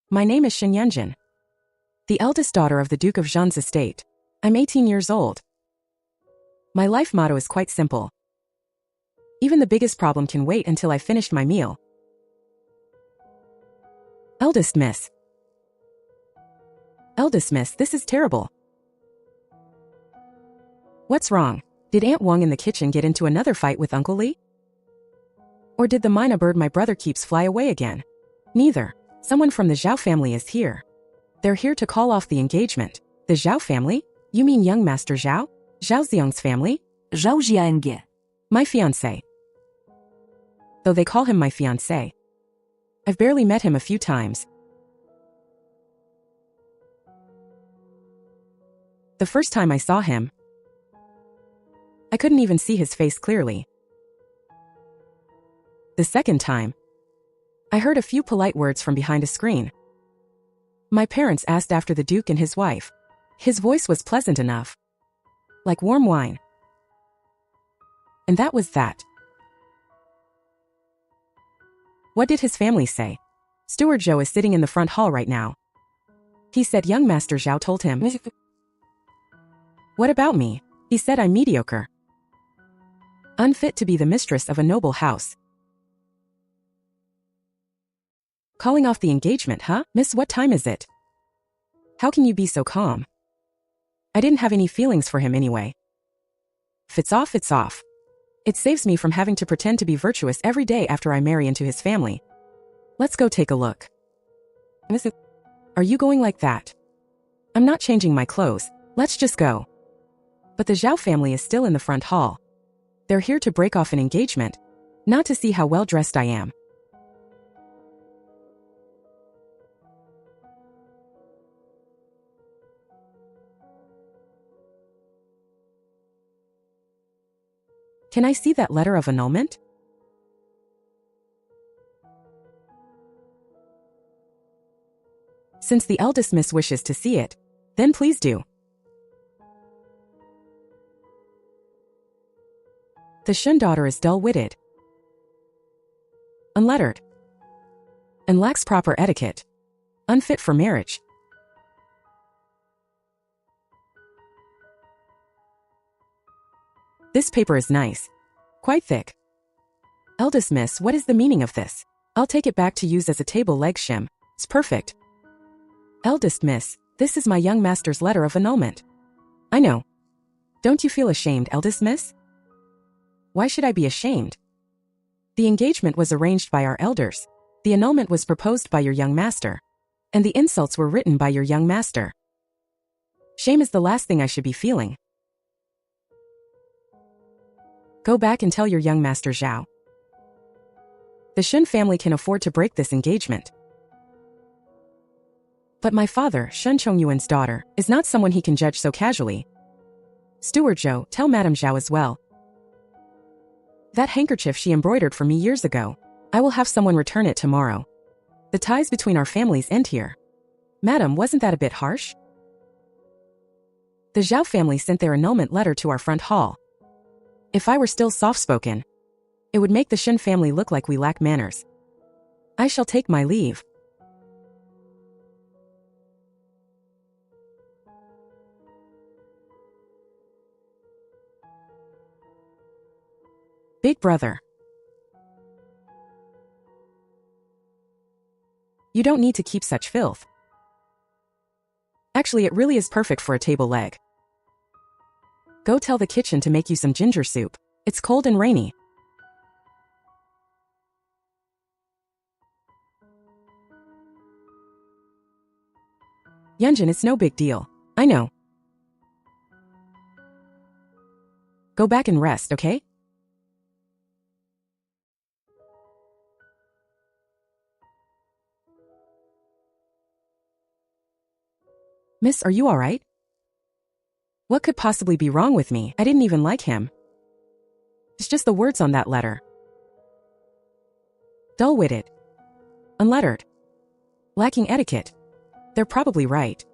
My name is Shenyunjin, the eldest daughter of the Duke of Zhan's estate. I'm 18 years old. My life motto is quite simple. Even the biggest problem can wait until I finished my meal. Eldest Miss. Eldest Miss, this is terrible. What's wrong? Did Aunt Wang in the kitchen get into another fight with Uncle Li? Or did the myna bird my brother keeps fly away again? Neither. Someone from the Zhao family is here. They're here to call off the engagement. The Zhao family? You mean young Master Zhao? Zhao Xiang's family? Zhao Jiange. My fiancé. Though they call him my fiancé. I've barely met him a few times. The first time I saw him, I couldn't even see his face clearly. The second time, I heard a few polite words from behind a screen. My parents asked after the Duke and his wife. His voice was pleasant enough, like warm wine. And that was that. What did his family say? Steward Zhou is sitting in the front hall right now. He said young Master Zhao told him. What about me? He said I'm mediocre. Unfit to be the mistress of a noble house. Calling off the engagement, huh? Miss, what time is it? How can you be so calm? I didn't have any feelings for him anyway. If it's off, it's off. It saves me from having to pretend to be virtuous every day after I marry into his family. Let's go take a look. Are you going like that? I'm not changing my clothes. Let's just go. But the Zhao family is still in the front hall. They're here to break off an engagement, not to see how well dressed I am. Can I see that letter of annulment? Since the eldest miss wishes to see it, then please do. The Shun daughter is dull-witted, unlettered, and lacks proper etiquette, unfit for marriage. This paper is nice, quite thick. Eldest miss, what is the meaning of this? I'll take it back to use as a table leg shim. It's perfect. Eldest miss, this is my young master's letter of annulment. I know. Don't you feel ashamed, eldest miss? Why should I be ashamed? The engagement was arranged by our elders. The annulment was proposed by your young master. And the insults were written by your young master. Shame is the last thing I should be feeling. Go back and tell your young master Zhao. The Shun family can afford to break this engagement. But my father, Shun Chongyuan's daughter, is not someone he can judge so casually. Steward Zhou, tell Madame Zhao as well. That handkerchief she embroidered for me years ago. I will have someone return it tomorrow. The ties between our families end here. Madam, wasn't that a bit harsh? The Zhao family sent their annulment letter to our front hall. If I were still soft-spoken, it would make the Shun family look like we lack manners. I shall take my leave. Big brother. You don't need to keep such filth. Actually, it really is perfect for a table leg. Go tell the kitchen to make you some ginger soup. It's cold and rainy. Yunjin, it's no big deal. I know. Go back and rest, okay? Miss, are you alright? What could possibly be wrong with me? I didn't even like him. It's just the words on that letter. Dull-witted. Unlettered. Lacking etiquette. They're probably right.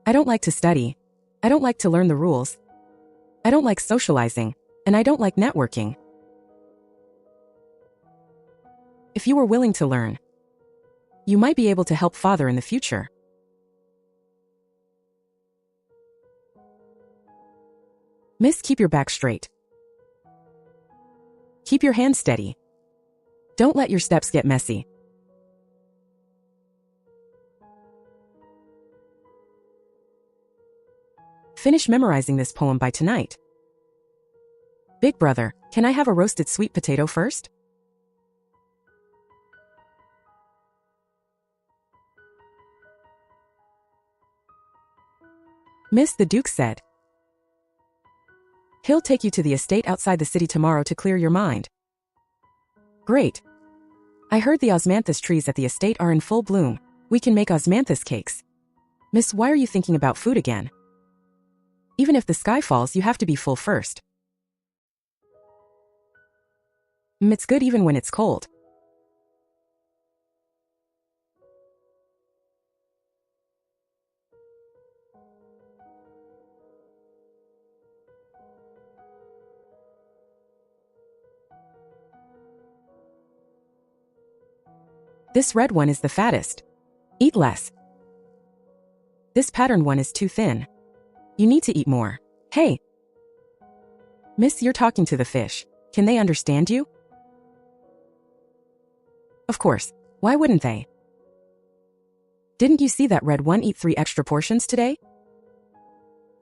I don't like to study. I don't like to learn the rules. I don't like socializing. And I don't like networking. If you were willing to learn, You might be able to help father in the future. Miss, keep your back straight. Keep your hands steady. Don't let your steps get messy. Finish memorizing this poem by tonight. Big brother, can I have a roasted sweet potato first? Miss, the Duke said. He'll take you to the estate outside the city tomorrow to clear your mind. Great. I heard the osmanthus trees at the estate are in full bloom. We can make osmanthus cakes. Miss, why are you thinking about food again? Even if the sky falls, you have to be full first. It's good even when it's cold. This red one is the fattest. Eat less. This patterned one is too thin. You need to eat more. Hey! Miss, you're talking to the fish. Can they understand you? Of course. Why wouldn't they? Didn't you see that red one eat 3 extra portions today?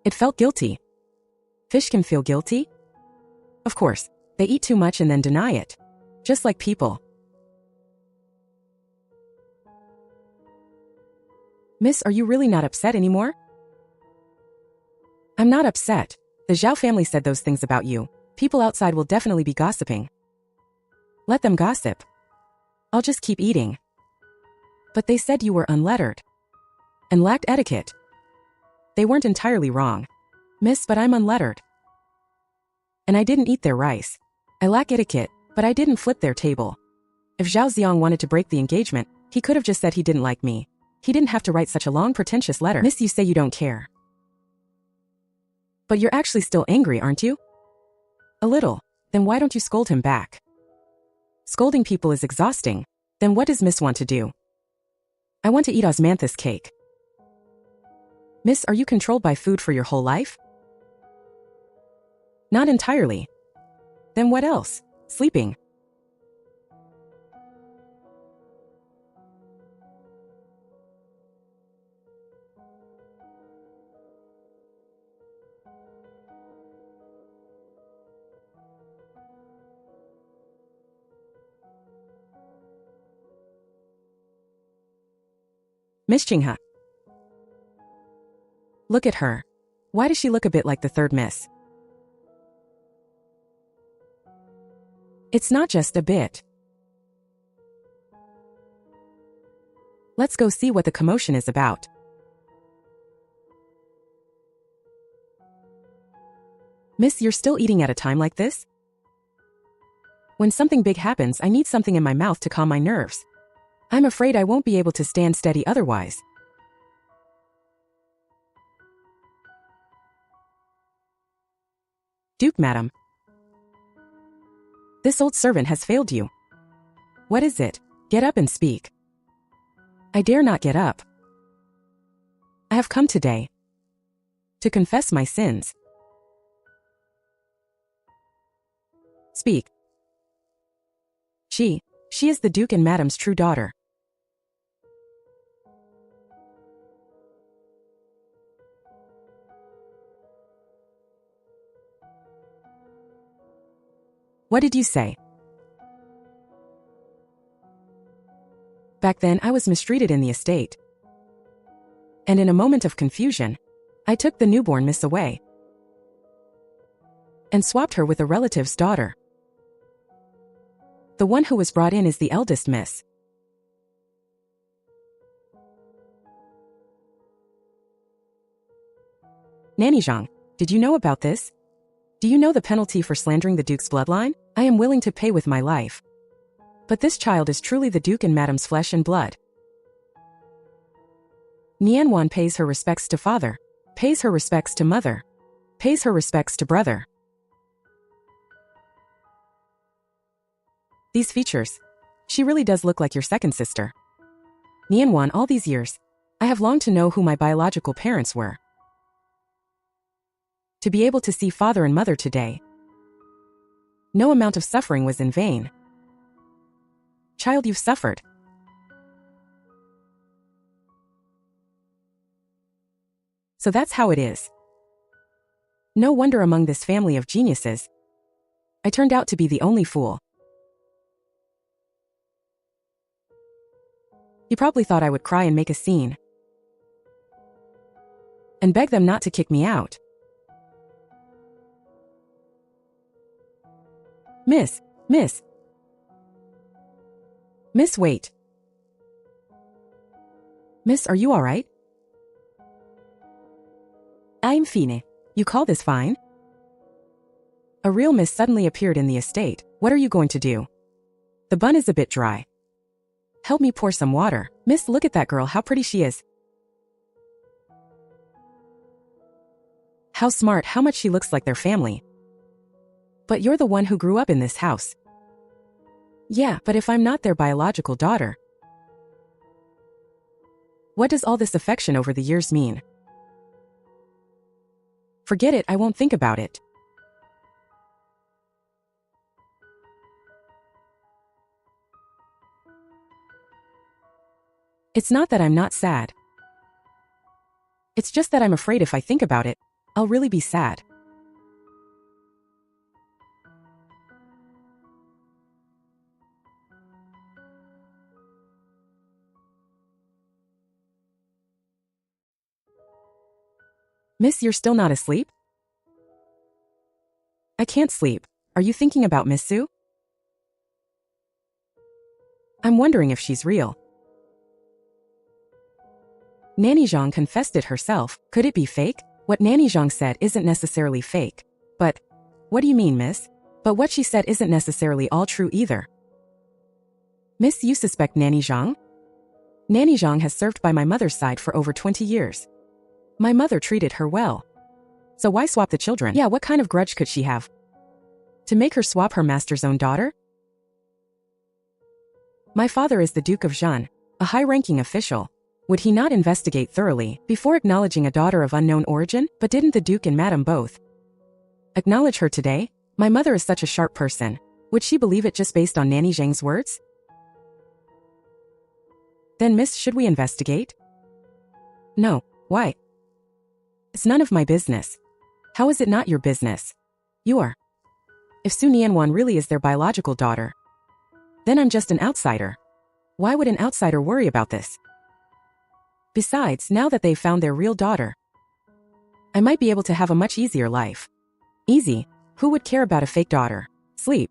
It felt guilty. Fish can feel guilty? Of course. They eat too much and then deny it. Just like people. Miss, are you really not upset anymore? I'm not upset. The Zhao family said those things about you. People outside will definitely be gossiping. Let them gossip. I'll just keep eating. But they said you were unlettered. And lacked etiquette. They weren't entirely wrong. Miss, but I'm unlettered. And I didn't eat their rice. I lack etiquette, but I didn't flip their table. If Zhao Xiang wanted to break the engagement, he could have just said he didn't like me. He didn't have to write such a long, pretentious letter. Miss, you say you don't care. But you're actually still angry, aren't you? A little. Then why don't you scold him back? Scolding people is exhausting. Then what does Miss want to do? I want to eat osmanthus cake. Miss, are you controlled by food for your whole life? Not entirely. Then what else? Sleeping. Miss Qinghe. Look at her. Why does she look a bit like the third Miss? It's not just a bit. Let's go see what the commotion is about. Miss, you're still eating at a time like this? When something big happens, I need something in my mouth to calm my nerves. I'm afraid I won't be able to stand steady otherwise. Duke, madam. This old servant has failed you. What is it? Get up and speak. I dare not get up. I have come today to confess my sins. Speak. She is the Duke and Madam's true daughter. What did you say? Back then, I was mistreated in the estate. And in a moment of confusion, I took the newborn Miss away and swapped her with a relative's daughter. The one who was brought in is the eldest Miss. Nanny Zhang, did you know about this? Do you know the penalty for slandering the Duke's bloodline? I am willing to pay with my life. But this child is truly the Duke and Madam's flesh and blood. Nianwan pays her respects to father, pays her respects to mother, pays her respects to brother. These features. She really does look like your second sister. Nianwan, all these years, I have longed to know who my biological parents were. To be able to see father and mother today. No amount of suffering was in vain. Child, you've suffered. So that's how it is. No wonder among this family of geniuses, I turned out to be the only fool. He probably thought I would cry and make a scene. And beg them not to kick me out. Miss, wait. Miss, are you all right? I'm fine. You call this fine? A real miss suddenly appeared in the estate. What are you going to do? The bun is a bit dry. Help me pour some water. Miss, look at that girl, how pretty she is. How smart, how much she looks like their family. But you're the one who grew up in this house. Yeah, but if I'm not their biological daughter, what does all this affection over the years mean? Forget it, I won't think about it. It's not that I'm not sad. It's just that I'm afraid if I think about it, I'll really be sad. Miss, you're still not asleep? I can't sleep. Are you thinking about Miss Sue? I'm wondering if she's real. Nanny Zhang confessed it herself. Could it be fake? What Nanny Zhang said isn't necessarily fake. But, what do you mean, miss? But what she said isn't necessarily all true either. Miss, you suspect Nanny Zhang? Nanny Zhang has served by my mother's side for over 20 years. My mother treated her well. So why swap the children? Yeah, what kind of grudge could she have? To make her swap her master's own daughter? My father is the Duke of Zhan, a high-ranking official. Would he not investigate thoroughly before acknowledging a daughter of unknown origin? But didn't the Duke and Madam both acknowledge her today? My mother is such a sharp person. Would she believe it just based on Nanny Zhang's words? Then, miss, should we investigate? No. Why? It's none of my business. How is it not your business? You are. If Su Nianwan really is their biological daughter, then I'm just an outsider. Why would an outsider worry about this? Besides, now that they've found their real daughter, I might be able to have a much easier life. Easy? Who would care about a fake daughter? Sleep.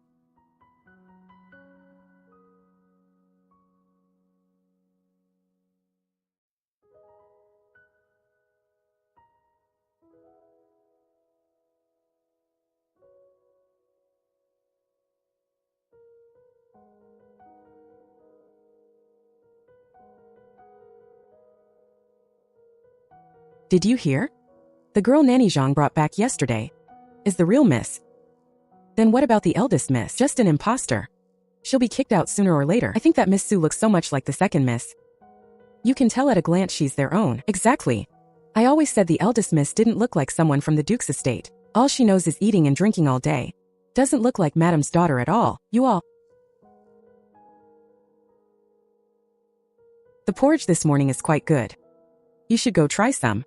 Did you hear? The girl Nanny Zhang brought back yesterday is the real miss. Then what about the eldest miss? Just an imposter. She'll be kicked out sooner or later. I think that Miss Sue looks so much like the second miss. You can tell at a glance she's their own. Exactly. I always said the eldest miss didn't look like someone from the Duke's estate. All she knows is eating and drinking all day. Doesn't look like Madam's daughter at all. You all. The porridge this morning is quite good. You should go try some.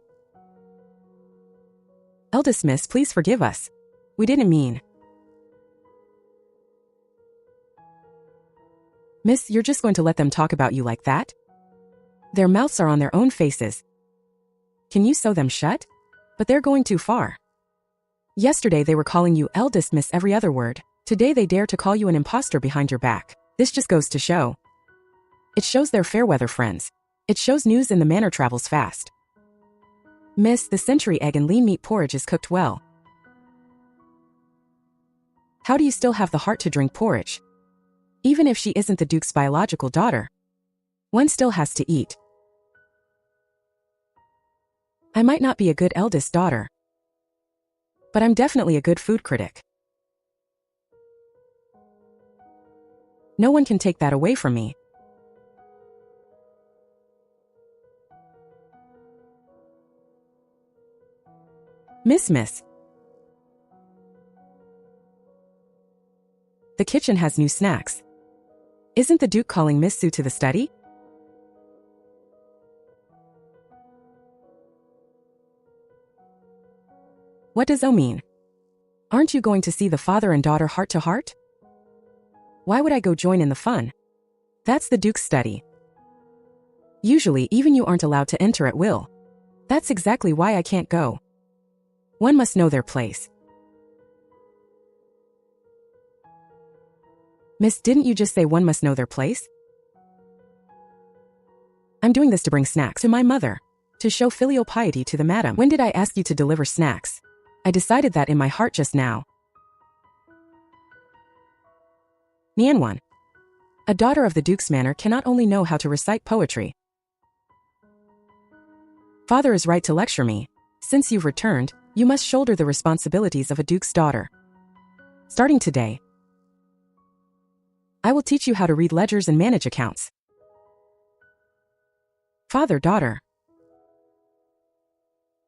Eldest miss, please forgive us. We didn't mean. Miss, you're just going to let them talk about you like that? Their mouths are on their own faces. Can you sew them shut? But they're going too far. Yesterday they were calling you eldest miss every other word. Today they dare to call you an imposter behind your back. This just goes to show. It shows they're fair weather friends. It shows news in the manor travels fast. Miss, the century egg and lean meat porridge is cooked well. How do you still have the heart to drink porridge? Even if she isn't the Duke's biological daughter, one still has to eat. I might not be a good eldest daughter, but I'm definitely a good food critic. No one can take that away from me. Miss. The kitchen has new snacks. Isn't the Duke calling Miss Sue to the study? What does O mean? Aren't you going to see the father and daughter heart to heart? Why would I go join in the fun? That's the Duke's study. Usually, even you aren't allowed to enter at will. That's exactly why I can't go. One must know their place. Miss, didn't you just say one must know their place? I'm doing this to bring snacks to my mother, to show filial piety to the madam. When did I ask you to deliver snacks? I decided that in my heart just now. Nianwan. A daughter of the Duke's manor cannot only know how to recite poetry. Father is right to lecture me. Since you've returned, you must shoulder the responsibilities of a Duke's daughter. Starting today, I will teach you how to read ledgers and manage accounts. Father, daughter.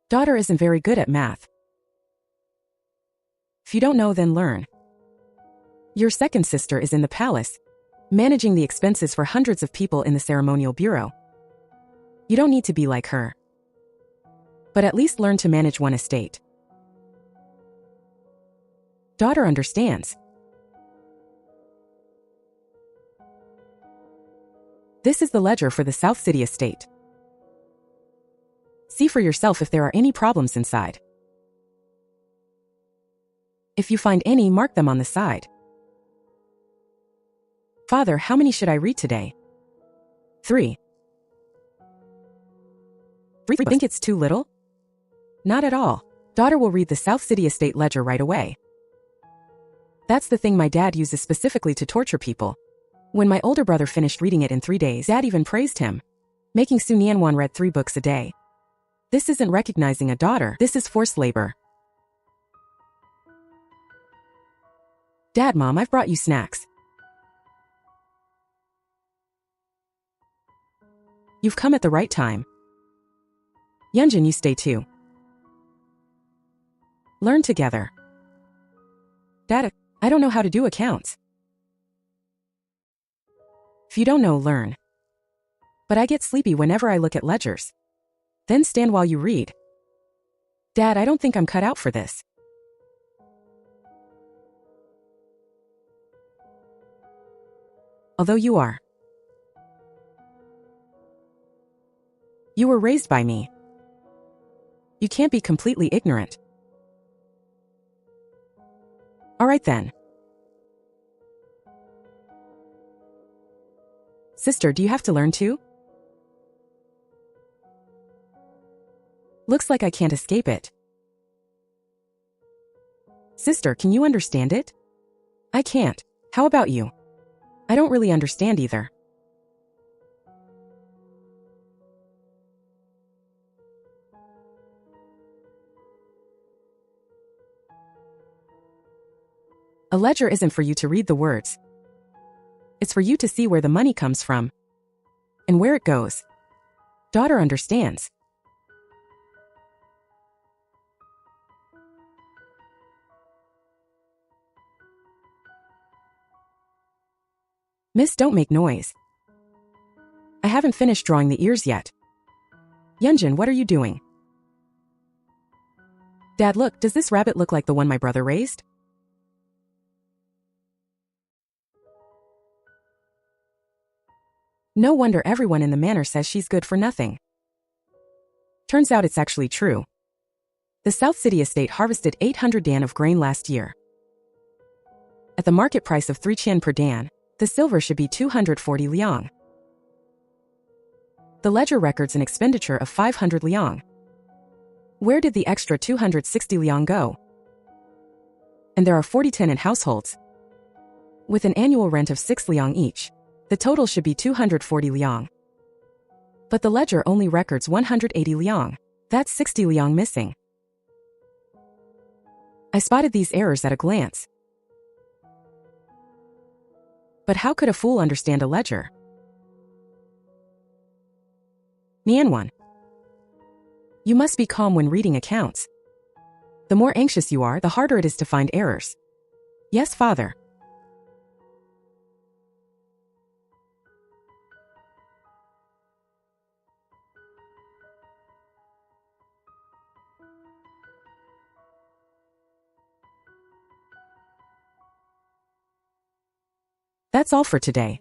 Daughter isn't very good at math. If you don't know, then learn. Your second sister is in the palace, managing the expenses for hundreds of people in the ceremonial bureau. You don't need to be like her. But at least learn to manage one estate. Daughter understands. This is the ledger for the South City estate. See for yourself if there are any problems inside. If you find any, mark them on the side. Father, how many should I read today? 3. Think it's too little? Not at all. Daughter will read the South City estate ledger right away. That's the thing my dad uses specifically to torture people. When my older brother finished reading it in 3 days, Dad even praised him, making Su Nianwan read 3 books a day. This isn't recognizing a daughter, this is forced labor. Dad, Mom, I've brought you snacks. You've come at the right time. Yunjin, you stay too. Learn together. Dad, I don't know how to do accounts. If you don't know, learn. But I get sleepy whenever I look at ledgers. Then stand while you read. Dad, I don't think I'm cut out for this. Although you are. You were raised by me. You can't be completely ignorant. All right then. Sister, do you have to learn too? Looks like I can't escape it. Sister, can you understand it? I can't. How about you? I don't really understand either. A ledger isn't for you to read the words. It's for you to see where the money comes from and where it goes. Daughter understands. Miss, don't make noise. I haven't finished drawing the ears yet. Yunjin, what are you doing? Dad, look, does this rabbit look like the one my brother raised? No wonder everyone in the manor says she's good for nothing. Turns out it's actually true. The South City estate harvested 800 dan of grain last year. At the market price of 3 qian per dan, the silver should be 240 liang. The ledger records an expenditure of 500 liang. Where did the extra 260 liang go? And there are 40 tenant households. With an annual rent of 6 liang each, the total should be 240 liang. But the ledger only records 180 liang. That's 60 liang missing. I spotted these errors at a glance. But how could a fool understand a ledger? Nianwan. You must be calm when reading accounts. The more anxious you are, the harder it is to find errors. Yes, father. That's all for today.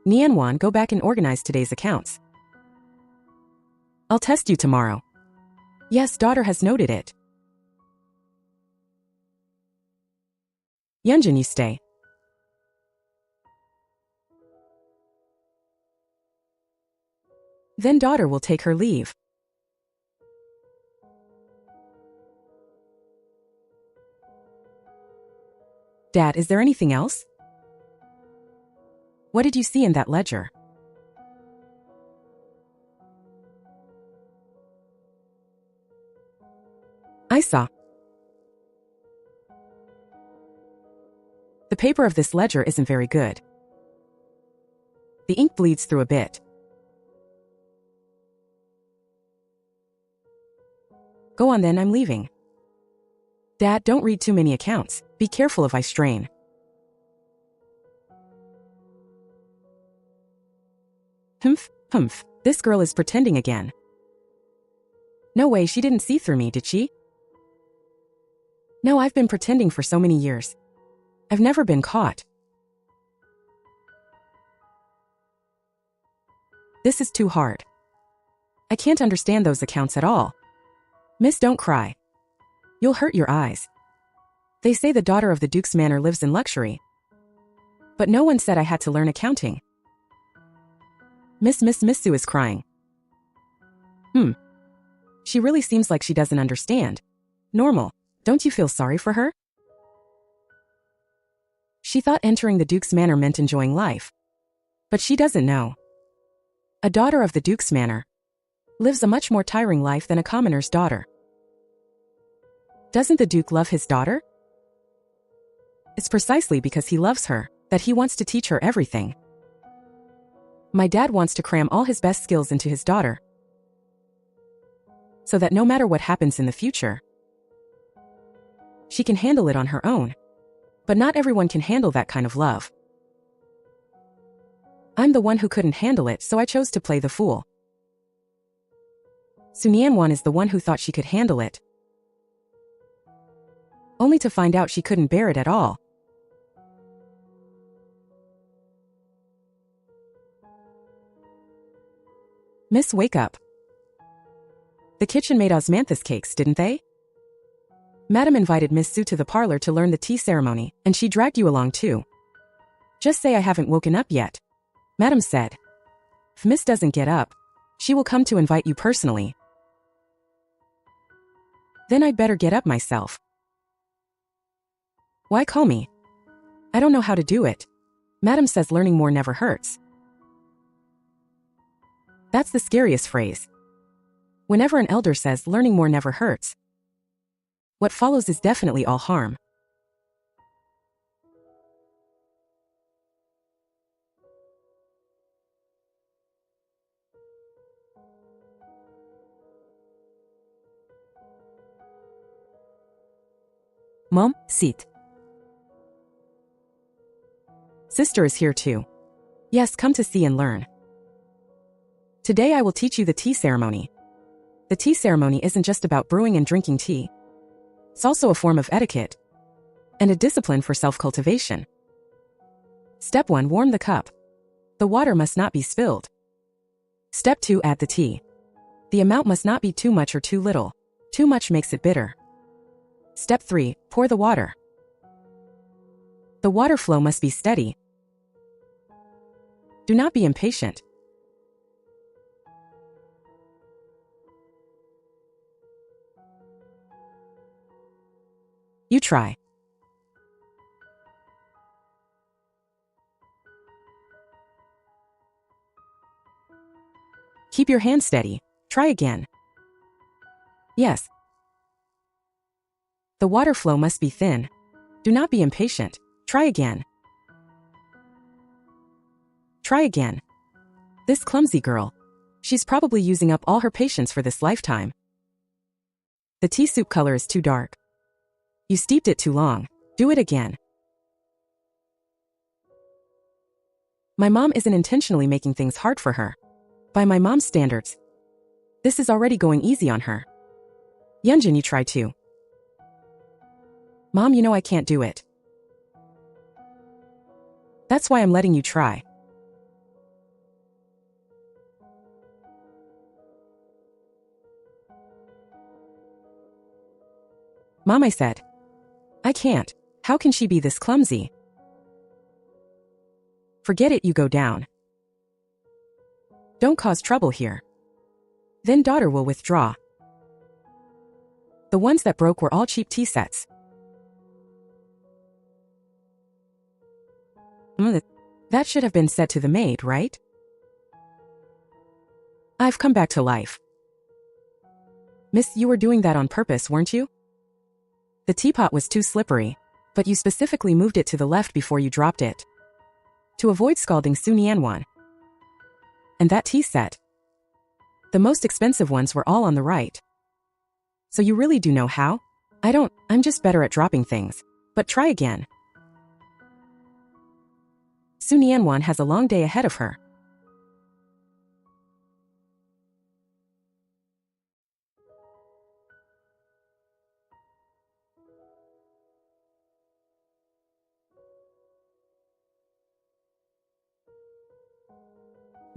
Nianwan, go back and organize today's accounts. I'll test you tomorrow. Yes, daughter has noted it. Yunjin, you stay. Then daughter will take her leave. Dad, is there anything else? What did you see in that ledger? I saw. The paper of this ledger isn't very good. The ink bleeds through a bit. Go on then, I'm leaving. Dad, don't read too many accounts. Be careful if I strain. Humph. This girl is pretending again. No way, she didn't see through me, did she? No, I've been pretending for so many years. I've never been caught. This is too hard. I can't understand those accounts at all. Miss, don't cry. You'll hurt your eyes. They say the daughter of the Duke's manor lives in luxury. But no one said I had to learn accounting. Miss Sue is crying. She really seems like she doesn't understand. Normal. Don't you feel sorry for her? She thought entering the Duke's manor meant enjoying life. But she doesn't know. A daughter of the Duke's manor lives a much more tiring life than a commoner's daughter. Doesn't the Duke love his daughter? It's precisely because he loves her that he wants to teach her everything. My dad wants to cram all his best skills into his daughter, so that no matter what happens in the future, she can handle it on her own. But not everyone can handle that kind of love. I'm the one who couldn't handle it, so I chose to play the fool. Su Nianwan is the one who thought she could handle it, only to find out she couldn't bear it at all. Miss, wake up. The kitchen made osmanthus cakes, didn't they? Madam invited Miss Sue to the parlor to learn the tea ceremony, and she dragged you along too. Just say I haven't woken up yet. Madam said. If Miss doesn't get up, she will come to invite you personally. Then I'd better get up myself. Why call me? I don't know how to do it. Madam says learning more never hurts. That's the scariest phrase. Whenever an elder says learning more never hurts, what follows is definitely all harm. Mom, sit. Sister is here too. Yes, come to see and learn. Today I will teach you the tea ceremony. The tea ceremony isn't just about brewing and drinking tea. It's also a form of etiquette and a discipline for self-cultivation. Step 1. Warm the cup. The water must not be spilled. Step 2. Add the tea. The amount must not be too much or too little. Too much makes it bitter. Step 3. Pour the water. The water flow must be steady. Do not be impatient. You try. Keep your hand steady. Try again. Yes. The water flow must be thin. Do not be impatient. Try again. Try again. This clumsy girl. She's probably using up all her patience for this lifetime. The tea soup color is too dark. You steeped it too long. Do it again. My mom isn't intentionally making things hard for her. By my mom's standards, this is already going easy on her. Yunjin, you try too. Mom, you know I can't do it. That's why I'm letting you try. Mom, I said. I can't. How can she be this clumsy? Forget it, you go down. Don't cause trouble here. Then daughter will withdraw. The ones that broke were all cheap tea sets. That should have been said to the maid, right? I've come back to life. Miss, you were doing that on purpose, weren't you? The teapot was too slippery, but you specifically moved it to the left before you dropped it. To avoid scalding Su Nianwan. And that tea set. The most expensive ones were all on the right. So you really do know how? I don't, I'm just better at dropping things. But try again. Su Nianwan has a long day ahead of her.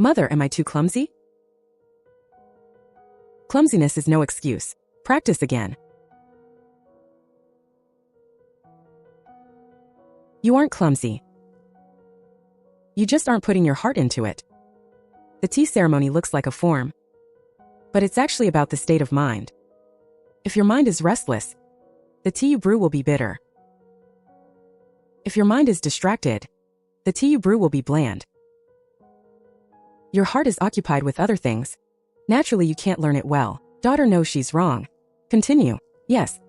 Mother, am I too clumsy? Clumsiness is no excuse. Practice again. You aren't clumsy. You just aren't putting your heart into it. The tea ceremony looks like a form, but it's actually about the state of mind. If your mind is restless, the tea you brew will be bitter. If your mind is distracted, the tea you brew will be bland. Your heart is occupied with other things. Naturally, you can't learn it well. Daughter knows she's wrong. Continue. Yes.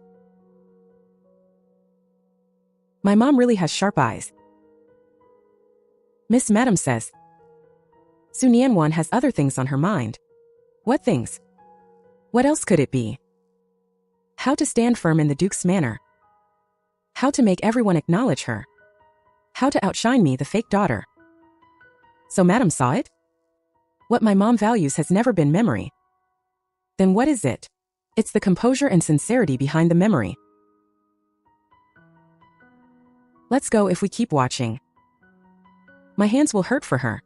My mom really has sharp eyes. Miss Madam says. Su Nianwan has other things on her mind. What things? What else could it be? How to stand firm in the Duke's manner. How to make everyone acknowledge her. How to outshine me, the fake daughter. So Madam saw it? What my mom values has never been memory. Then what is it? It's the composure and sincerity behind the memory. Let's go if we keep watching. My hands will hurt for her.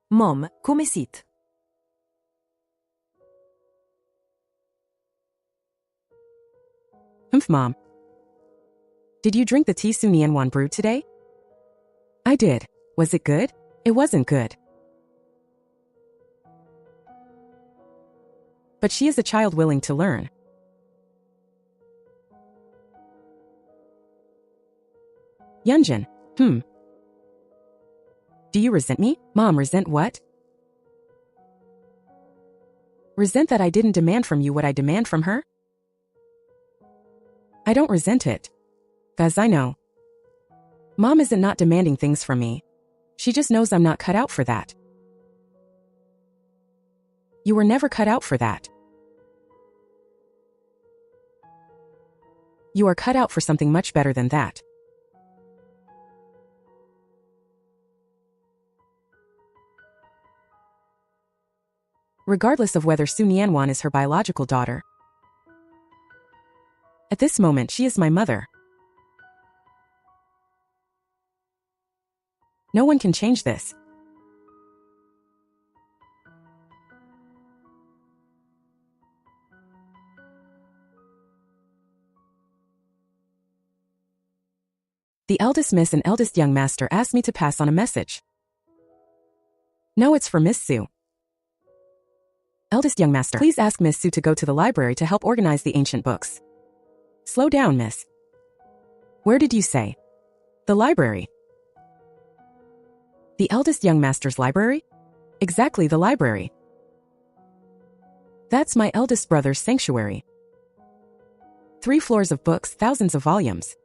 Mom, come sit? Mom. Did you drink the tea Su Nianwan brewed today? I did. Was it good? It wasn't good. But she is a child willing to learn. Yunjin. Do you resent me? Mom, resent what? Resent that I didn't demand from you what I demand from her? I don't resent it. 'Cause I know. Mom isn't not demanding things from me. She just knows I'm not cut out for that. You were never cut out for that. You are cut out for something much better than that. Regardless of whether Su Nianwan is her biological daughter, at this moment she is my mother. No one can change this. The eldest miss and eldest young master asked me to pass on a message. No, it's for Miss Su. Eldest young master, please ask Miss Su to go to the library to help organize the ancient books. Slow down, miss. Where did you say? The library. The eldest young master's library? Exactly, the library. That's my eldest brother's sanctuary. 3 floors of books, thousands of volumes.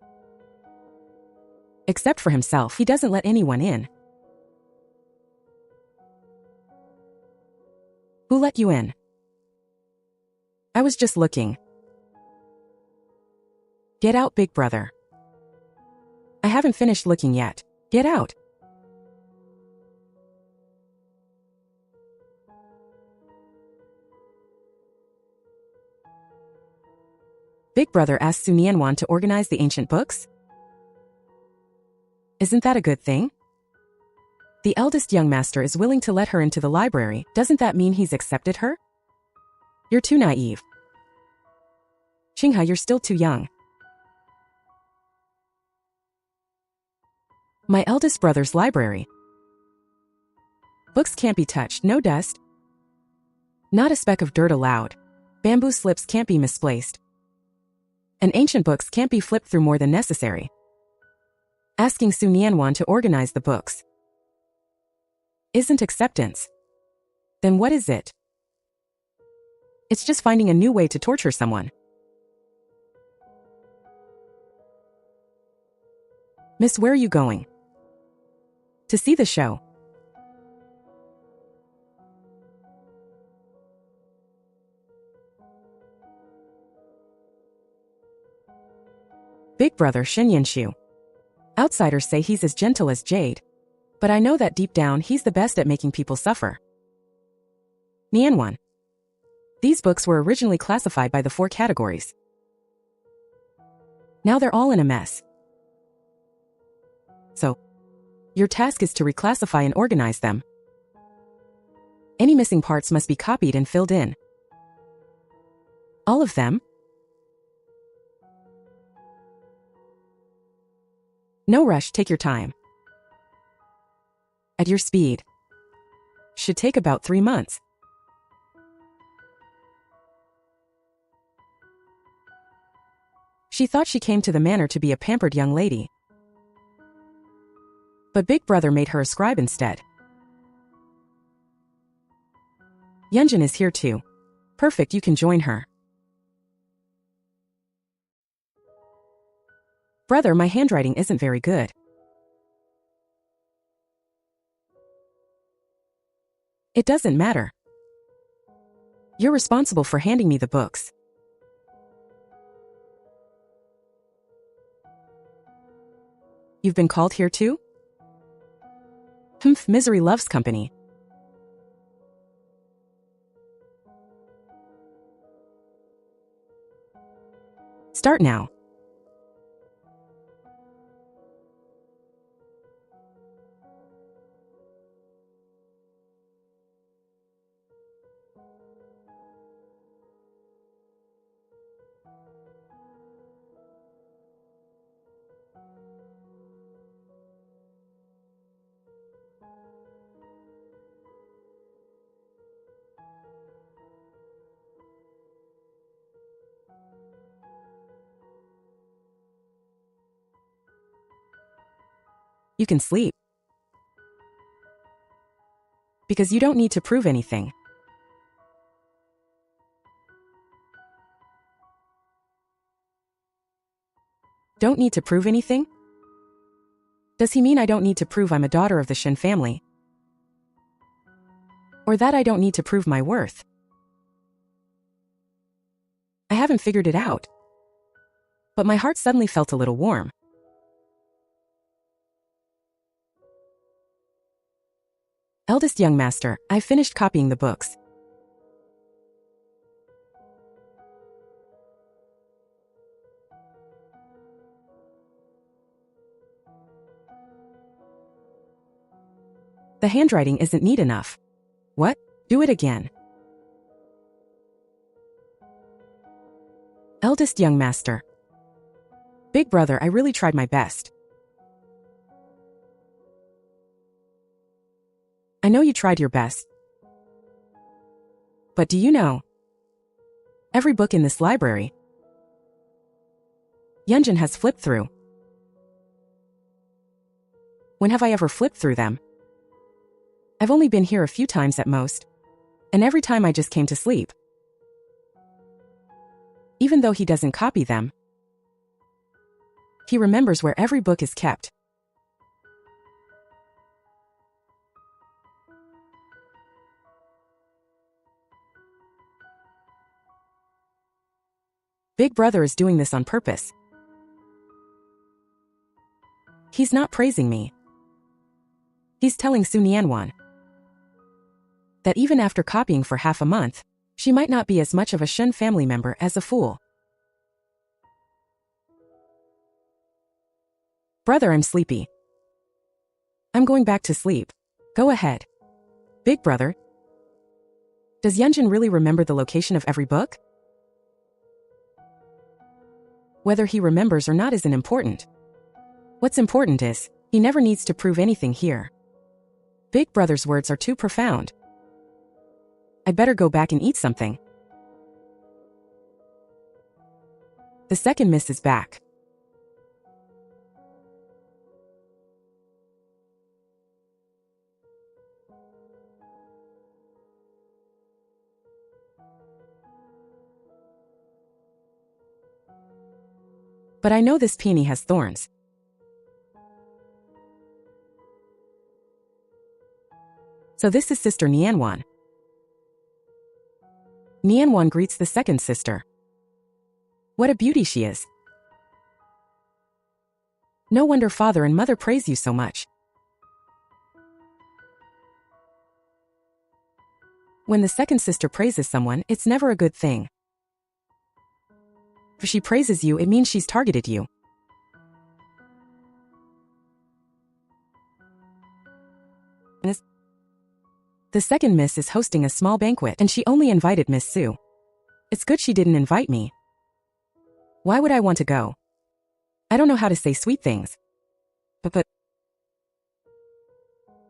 Except for himself, he doesn't let anyone in. Who let you in? I was just looking. Get out, big brother. I haven't finished looking yet. Get out. Big brother asked Su Nianwan to organize the ancient books? Isn't that a good thing? The eldest young master is willing to let her into the library. Doesn't that mean he's accepted her? You're too naive. Qinghe, you're still too young. My eldest brother's library. Books can't be touched, no dust. Not a speck of dirt allowed. Bamboo slips can't be misplaced. And ancient books can't be flipped through more than necessary. Asking Su Nianwan to organize the books isn't acceptance. Then what is it? It's just finding a new way to torture someone. Miss, where are you going? To see the show. Big brother Shen Yanshu. Outsiders say he's as gentle as jade. But I know that deep down he's the best at making people suffer. Nianwan. These books were originally classified by the 4 categories. Now they're all in a mess. So, your task is to reclassify and organize them. Any missing parts must be copied and filled in. All of them? No rush, take your time. At your speed. Should take about 3 months. She thought she came to the manor to be a pampered young lady. But Big Brother made her a scribe instead. Yunjin is here too. Perfect, you can join her. Brother, my handwriting isn't very good. It doesn't matter. You're responsible for handing me the books. You've been called here too? Humph, misery loves company. Start now. You can sleep. Because you don't need to prove anything. Don't need to prove anything? Does he mean I don't need to prove I'm a daughter of the Shen family? Or that I don't need to prove my worth? I haven't figured it out. But my heart suddenly felt a little warm. Eldest young master, I've finished copying the books. The handwriting isn't neat enough. What? Do it again. Eldest young master. Big brother, I really tried my best. I know you tried your best. But do you know? Every book in this library, Yunjin has flipped through. When have I ever flipped through them? I've only been here a few times at most. And every time I just came to sleep. Even though he doesn't copy them, he remembers where every book is kept. Big brother is doing this on purpose. He's not praising me. He's telling Su Nianwan that even after copying for half a month, she might not be as much of a Shun family member as a fool. Brother, I'm sleepy. I'm going back to sleep. Go ahead. Big brother. Does Yunjin really remember the location of every book? Whether he remembers or not isn't important. What's important is, he never needs to prove anything here. Big brother's words are too profound. I'd better go back and eat something. The second miss is back. But I know this peony has thorns. So this is Sister Nianwan. Nianwan greets the second sister. What a beauty she is. No wonder father and mother praise you so much. When the second sister praises someone, it's never a good thing. If she praises you, it means she's targeted you. The second miss is hosting a small banquet and she only invited Miss Su. It's good she didn't invite me. Why would I want to go? I don't know how to say sweet things. But...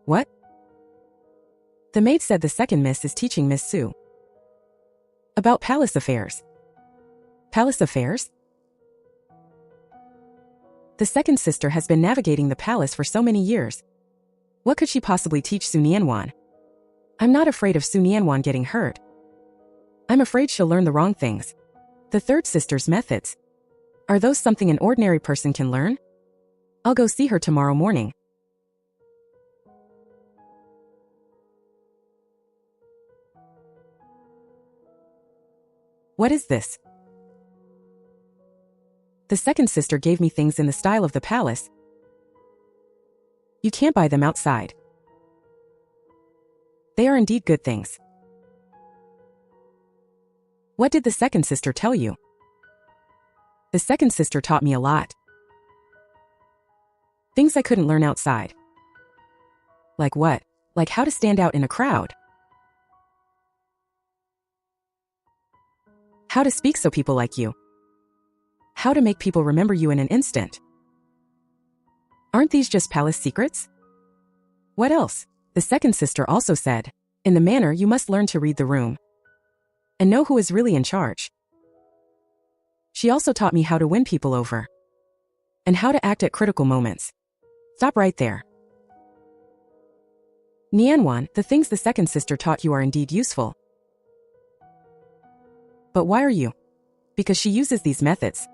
What? The maid said the second miss is teaching Miss Su about palace affairs. Palace affairs? The second sister has been navigating the palace for so many years. What could she possibly teach Su Nianwan? I'm not afraid of Su Nianwan getting hurt. I'm afraid she'll learn the wrong things. The third sister's methods. Are those something an ordinary person can learn? I'll go see her tomorrow morning. What is this? The second sister gave me things in the style of the palace. You can't buy them outside. They are indeed good things. What did the second sister tell you? The second sister taught me a lot. Things I couldn't learn outside. Like what? Like how to stand out in a crowd. How to speak so people like you. How to make people remember you in an instant. Aren't these just palace secrets? What else? The second sister also said, in the manner you must learn to read the room and know who is really in charge. She also taught me how to win people over and how to act at critical moments. Stop right there. Nianwan, the things the second sister taught you are indeed useful. But why are you? Because she uses these methods.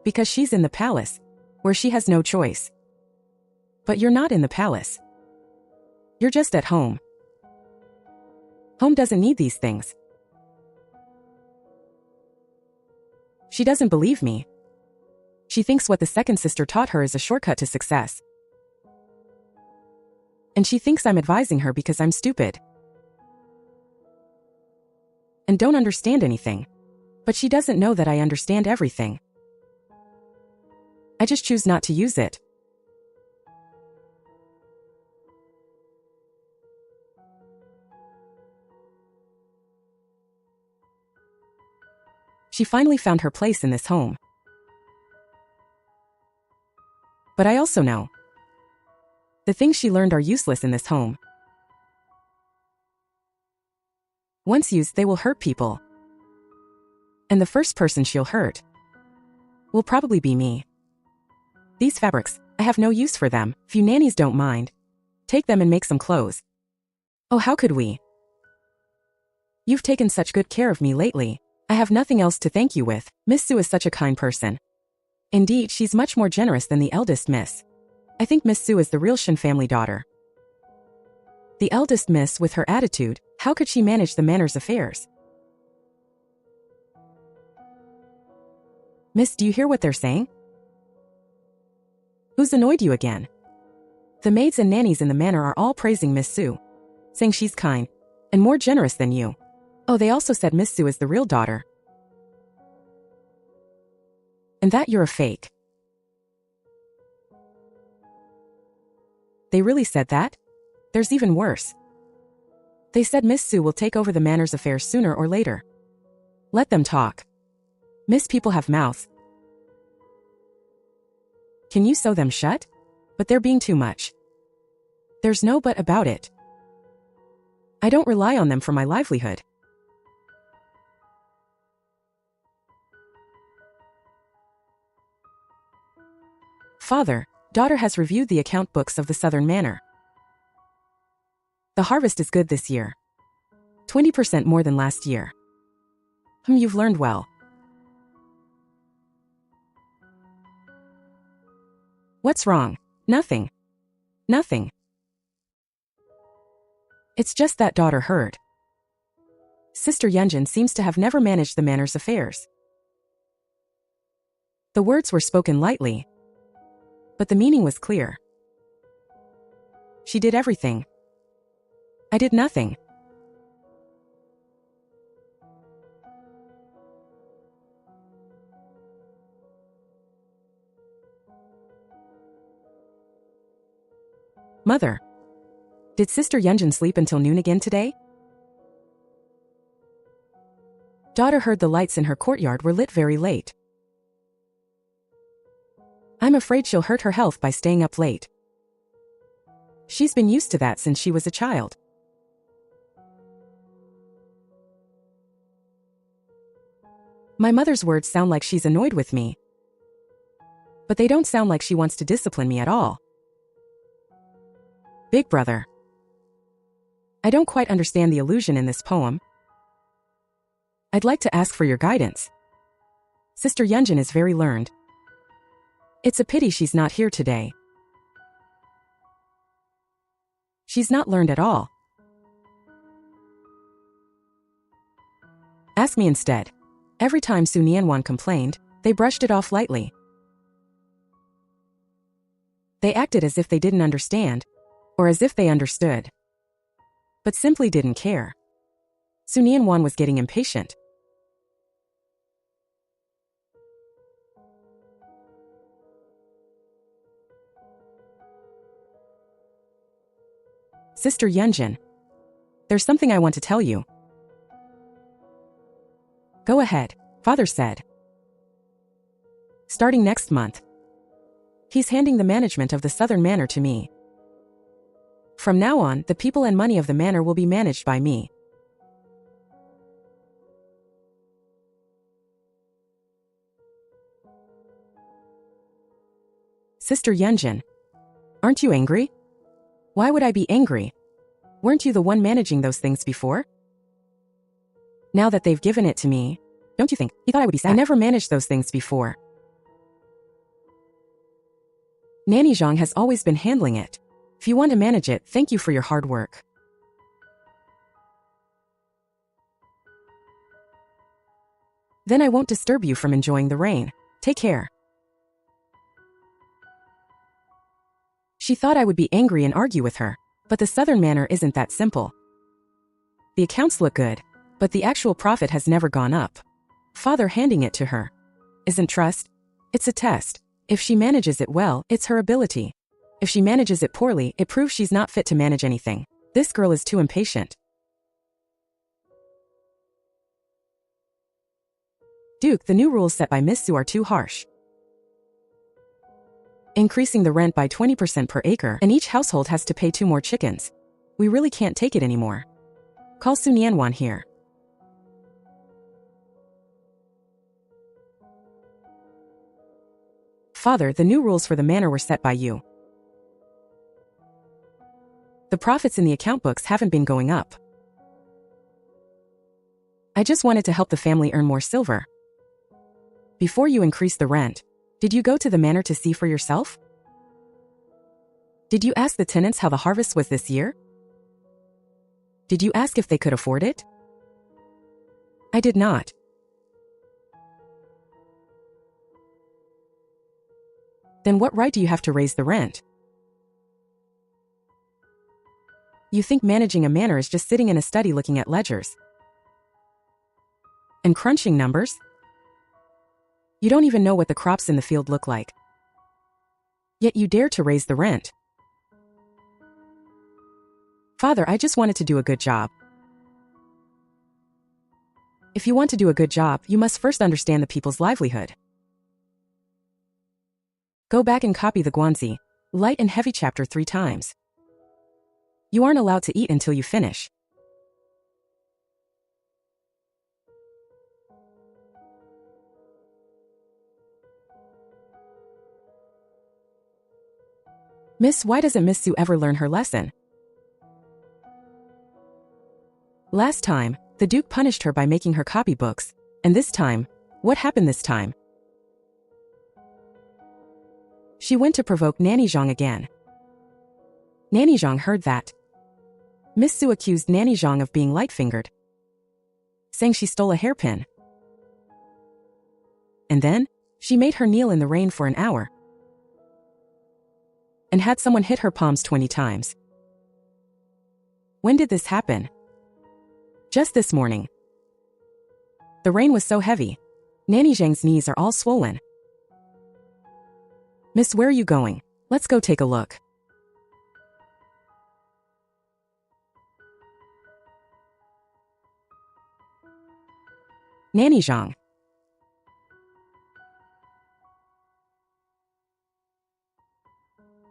Because she's in the palace, where she has no choice. But you're not in the palace. You're just at home. Home doesn't need these things. She doesn't believe me. She thinks what the second sister taught her is a shortcut to success. And she thinks I'm advising her because I'm stupid and don't understand anything. But she doesn't know that I understand everything. I just choose not to use it. She finally found her place in this home. But I also know the things she learned are useless in this home. Once used, they will hurt people. And the first person she'll hurt will probably be me. These fabrics, I have no use for them. If you nannies don't mind, take them and make some clothes. Oh, how could we? You've taken such good care of me lately. I have nothing else to thank you with. Miss Su is such a kind person. Indeed, she's much more generous than the eldest miss. I think Miss Su is the real Shin family daughter. The eldest miss, with her attitude, how could she manage the manners affairs? Miss, do you hear what they're saying? Who's annoyed you again? The maids and nannies in the manor are all praising Miss Sue, saying she's kind and more generous than you. Oh, they also said Miss Sue is the real daughter. And that you're a fake. They really said that? There's even worse. They said Miss Sue will take over the manor's affairs sooner or later. Let them talk. Miss people have mouths. Can you sew them shut? But they're being too much. There's no but about it. I don't rely on them for my livelihood. Father, daughter has reviewed the account books of the Southern Manor. The harvest is good this year. 20% more than last year. You've learned well. What's wrong? Nothing. Nothing. It's just that daughter heard. Sister Yunjin seems to have never managed the manor's affairs. The words were spoken lightly, but the meaning was clear. She did everything. I did nothing. Mother, did Sister Yunjin sleep until noon again today? Daughter heard the lights in her courtyard were lit very late. I'm afraid she'll hurt her health by staying up late. She's been used to that since she was a child. My mother's words sound like she's annoyed with me, but they don't sound like she wants to discipline me at all. Big brother. I don't quite understand the allusion in this poem. I'd like to ask for your guidance. Sister Yunjin is very learned. It's a pity she's not here today. She's not learned at all. Ask me instead. Every time Su Nianwan complained, they brushed it off lightly. They acted as if they didn't understand, or as if they understood, but simply didn't care. Su Nianwan was getting impatient. Sister Yunjin, there's something I want to tell you. Go ahead, Father said. Starting next month, he's handing the management of the Southern Manor to me. From now on, the people and money of the manor will be managed by me. Sister Yunjin, aren't you angry? Why would I be angry? Weren't you the one managing those things before? Now that they've given it to me, don't you think he thought I would be sad? I never managed those things before. Nanny Zhang has always been handling it. If you want to manage it, thank you for your hard work. Then I won't disturb you from enjoying the rain. Take care. She thought I would be angry and argue with her, but the Southern Manor isn't that simple. The accounts look good, but the actual profit has never gone up. Father handing it to her isn't trust, it's a test. If she manages it well, it's her ability. If she manages it poorly, it proves she's not fit to manage anything. This girl is too impatient. Duke, the new rules set by Miss Sue are too harsh. Increasing the rent by 20% per acre, and each household has to pay 2 more chickens. We really can't take it anymore. Call Su Nianwan here. Father, the new rules for the manor were set by you. The profits in the account books haven't been going up. I just wanted to help the family earn more silver. Before you increase the rent, did you go to the manor to see for yourself? Did you ask the tenants how the harvest was this year? Did you ask if they could afford it? I did not. Then what right do you have to raise the rent? You think managing a manor is just sitting in a study looking at ledgers and crunching numbers? You don't even know what the crops in the field look like. Yet you dare to raise the rent. Father, I just wanted to do a good job. If you want to do a good job, you must first understand the people's livelihood. Go back and copy the Guanzi, light and heavy chapter 3 times. You aren't allowed to eat until you finish. Miss, why doesn't Miss Sue ever learn her lesson? Last time, the Duke punished her by making her copy books, and this time, what happened this time? She went to provoke Nanny Zhang again. Nanny Zhang heard that. Miss Sue accused Nanny Zhang of being light-fingered, saying she stole a hairpin. And then, she made her kneel in the rain for an hour and had someone hit her palms 20 times. When did this happen? Just this morning. The rain was so heavy, Nanny Zhang's knees are all swollen. Miss, where are you going? Let's go take a look. Nanny Zhang.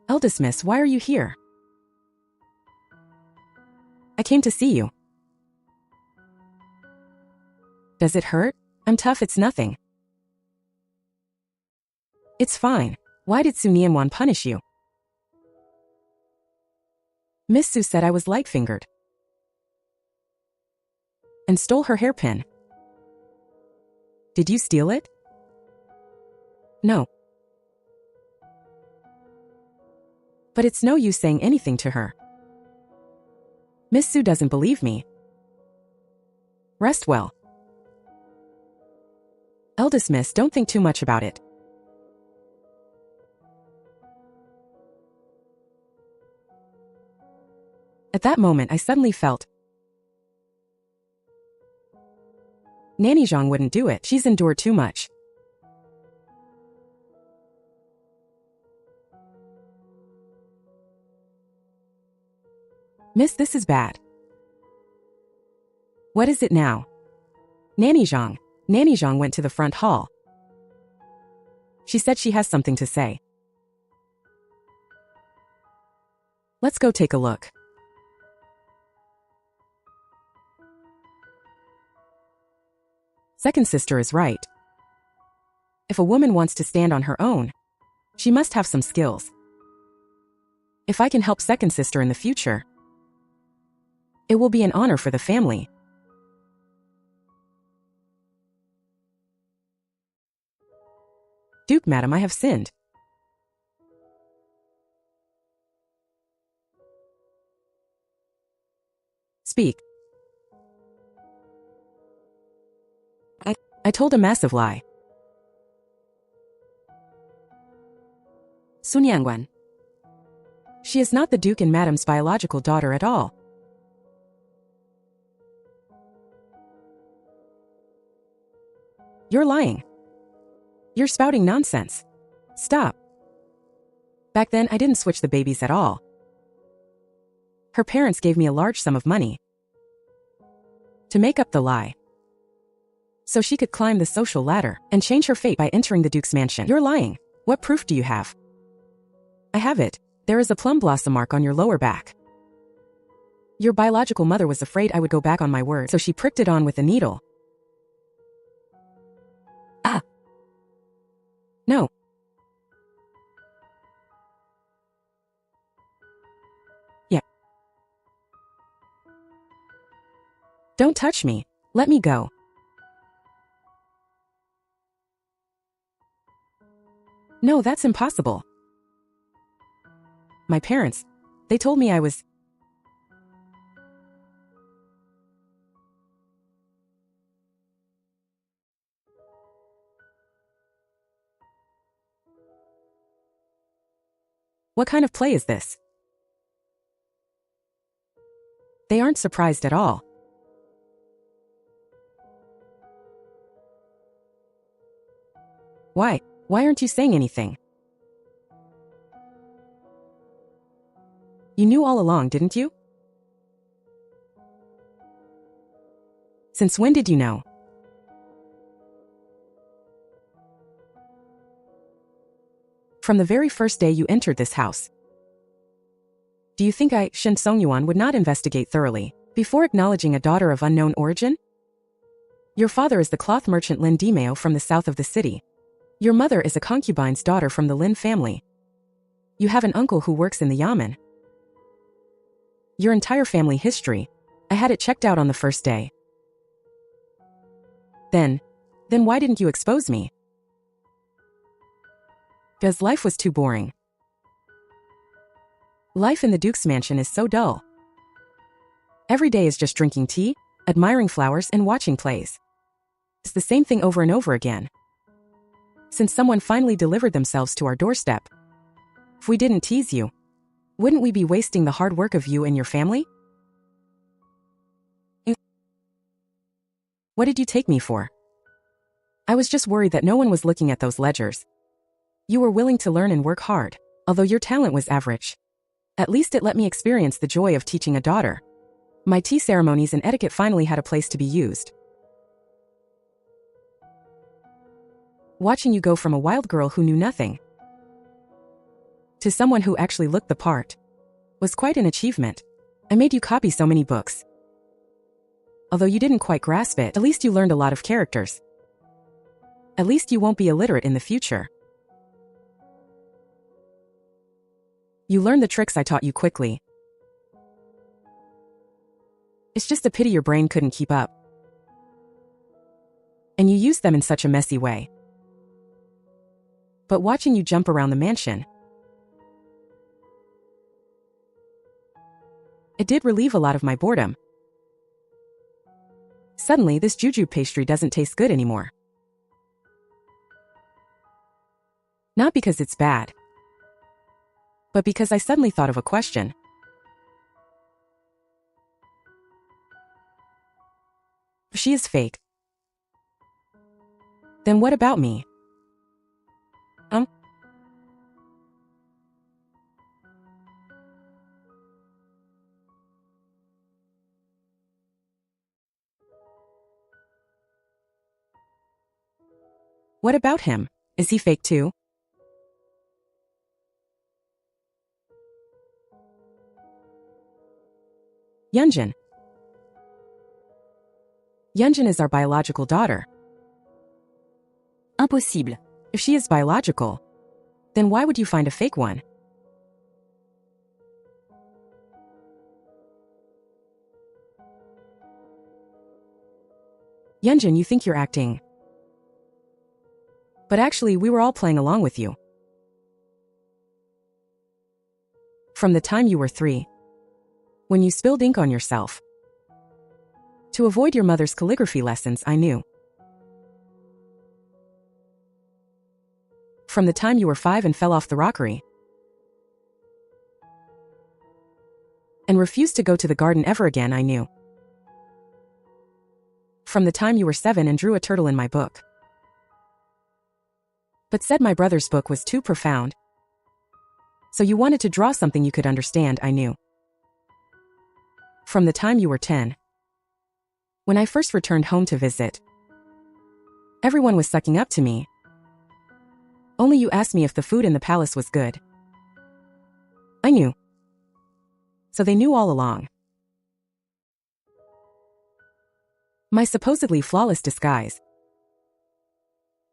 Eldest Miss, why are you here? I came to see you. Does it hurt? I'm tough, it's nothing. It's fine. Why did Su Nianwan punish you? Miss Su said I was light-fingered and stole her hairpin. Did you steal it? No. But it's no use saying anything to her. Miss Su doesn't believe me. Rest well. Eldest Miss, don't think too much about it. At that moment, I suddenly felt Nanny Zhang wouldn't do it. She's endured too much. Miss, this is bad. What is it now? Nanny Zhang. Nanny Zhang went to the front hall. She said she has something to say. Let's go take a look. Second sister is right. If a woman wants to stand on her own, she must have some skills. If I can help second sister in the future, it will be an honor for the family. Duke, madam, I have sinned. Speak. I told a massive lie. Sun Yangguan. She is not the Duke and Madam's biological daughter at all. You're lying. You're spouting nonsense. Stop. Back then, I didn't switch the babies at all. Her parents gave me a large sum of money to make up the lie, so she could climb the social ladder and change her fate by entering the Duke's mansion. You're lying. What proof do you have? I have it. There is a plum blossom mark on your lower back. Your biological mother was afraid I would go back on my word, so she pricked it on with a needle. Ah. No. Yeah. Don't touch me. Let me go. No, that's impossible. My parents, they told me I was... What kind of play is this? They aren't surprised at all. Why? Why aren't you saying anything? You knew all along, didn't you? Since when did you know? From the very first day you entered this house. Do you think I, Shin Songyuan, would not investigate thoroughly before acknowledging a daughter of unknown origin? Your father is the cloth merchant Lin Dimeo from the south of the city. Your mother is a concubine's daughter from the Lin family. You have an uncle who works in the yamen. Your entire family history, I had it checked out on the first day. Then why didn't you expose me? Because life was too boring. Life in the Duke's mansion is so dull. Every day is just drinking tea, admiring flowers, and watching plays. It's the same thing over and over again. Since someone finally delivered themselves to our doorstep. If we didn't tease you, wouldn't we be wasting the hard work of you and your family? What did you take me for? I was just worried that no one was looking at those ledgers. You were willing to learn and work hard, although your talent was average. At least it let me experience the joy of teaching a daughter. My tea ceremonies and etiquette finally had a place to be used. Watching you go from a wild girl who knew nothing to someone who actually looked the part was quite an achievement. I made you copy so many books. Although you didn't quite grasp it, at least you learned a lot of characters. At least you won't be illiterate in the future. You learned the tricks I taught you quickly. It's just a pity your brain couldn't keep up. And you used them in such a messy way. But watching you jump around the mansion, it did relieve a lot of my boredom. Suddenly, this juju pastry doesn't taste good anymore. Not because it's bad, but because I suddenly thought of a question. If she is fake, then what about me? What about him? Is he fake too? Yunjin. Yunjin is our biological daughter. Impossible. If she is biological, then why would you find a fake one? Yunjin, you think you're acting. But actually, we were all playing along with you. From the time you were 3. When you spilled ink on yourself. To avoid your mother's calligraphy lessons, I knew. From the time you were 5 and fell off the rockery. And refused to go to the garden ever again, I knew. From the time you were 7 and drew a turtle in my book. But said my brother's book was too profound. So you wanted to draw something you could understand, I knew. From the time you were 10. When I first returned home to visit. Everyone was sucking up to me. Only you asked me if the food in the palace was good. I knew. So they knew all along. My supposedly flawless disguise,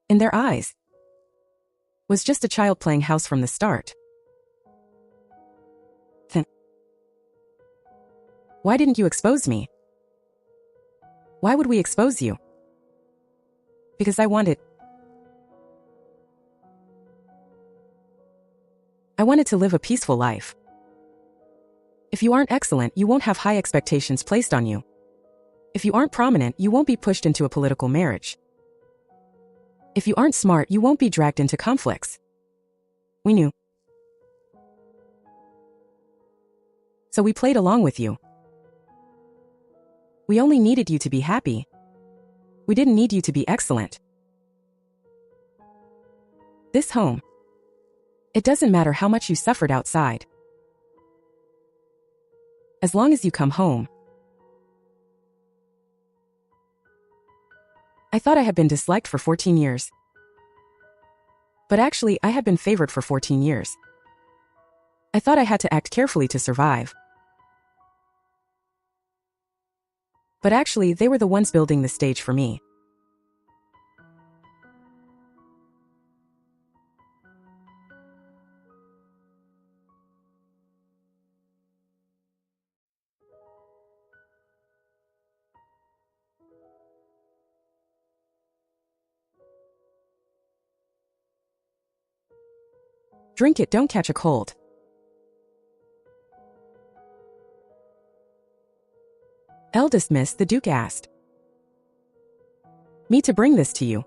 in their eyes, was just a child playing house from the start. Then, why didn't you expose me? Why would we expose you? Because I wanted to live a peaceful life. If you aren't excellent, you won't have high expectations placed on you. If you aren't prominent, you won't be pushed into a political marriage. If you aren't smart, you won't be dragged into conflicts. We knew. So we played along with you. We only needed you to be happy. We didn't need you to be excellent. This home. It doesn't matter how much you suffered outside. As long as you come home. I thought I had been disliked for 14 years. But actually, I had been favored for 14 years. I thought I had to act carefully to survive. But actually, they were the ones building the stage for me. Drink it, don't catch a cold. Eldest miss, the Duke asked me to bring this to you.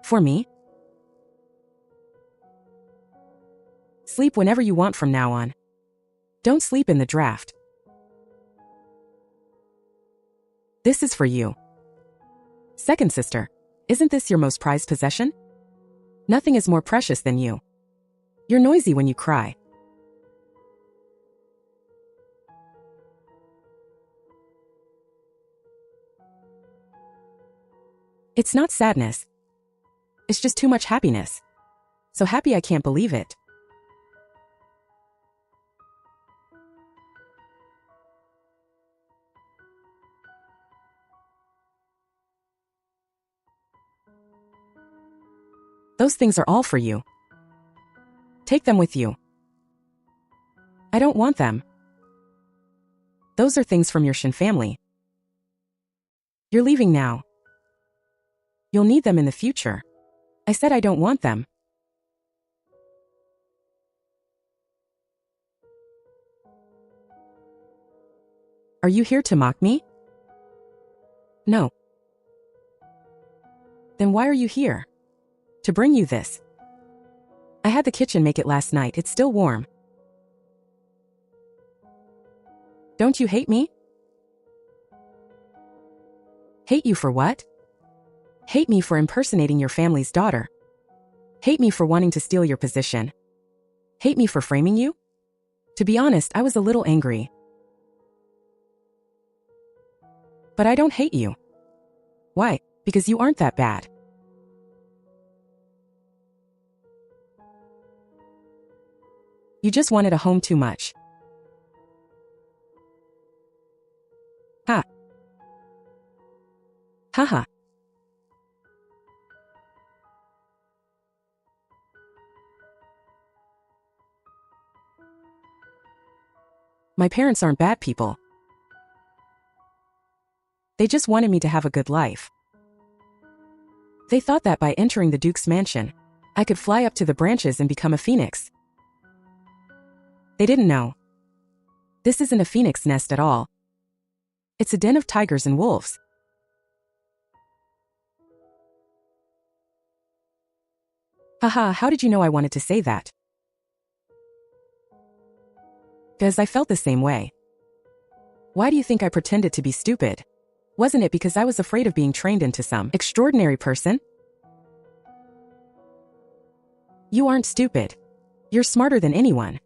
For me? Sleep whenever you want from now on. Don't sleep in the draft. This is for you. Second sister, isn't this your most prized possession? Nothing is more precious than you. You're noisy when you cry. It's not sadness. It's just too much happiness. So happy I can't believe it. Those things are all for you. Take them with you. I don't want them. Those are things from your Shin family. You're leaving now. You'll need them in the future. I said I don't want them. Are you here to mock me? No. Then why are you here? To bring you this. I had the kitchen make it last night, it's still warm. Don't you hate me? Hate you for what? Hate me for impersonating your family's daughter. Hate me for wanting to steal your position. Hate me for framing you? To be honest, I was a little angry. But I don't hate you. Why? Because you aren't that bad. You just wanted a home too much. Ha. Haha. My parents aren't bad people. They just wanted me to have a good life. They thought that by entering the Duke's mansion, I could fly up to the branches and become a phoenix. They didn't know. This isn't a phoenix nest at all. It's a den of tigers and wolves. Haha, how did you know I wanted to say that? Because I felt the same way. Why do you think I pretended to be stupid? Wasn't it because I was afraid of being trained into some extraordinary person? You aren't stupid. You're smarter than anyone.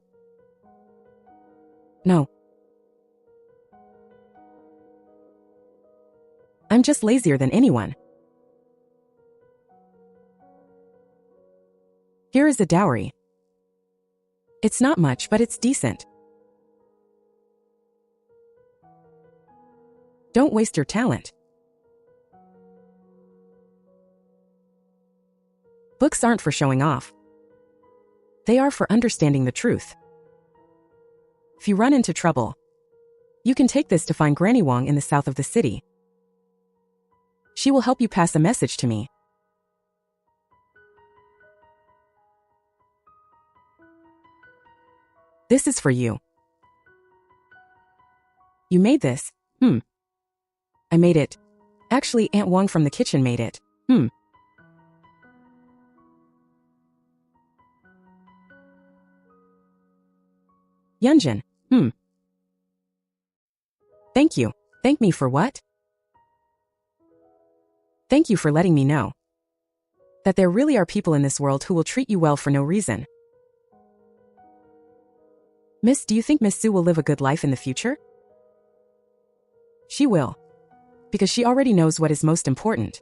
No. I'm just lazier than anyone. Here is a dowry. It's not much, but it's decent. Don't waste your talent. Books aren't for showing off. They are for understanding the truth. If you run into trouble, you can take this to find Granny Wong in the south of the city. She will help you pass a message to me. This is for you. You made this? I made it. Actually, Aunt Wang from the kitchen made it. Yunjin. Thank you. Thank me for what? Thank you for letting me know that there really are people in this world who will treat you well for no reason. Miss, do you think Miss Su will live a good life in the future? She will. Because she already knows what is most important.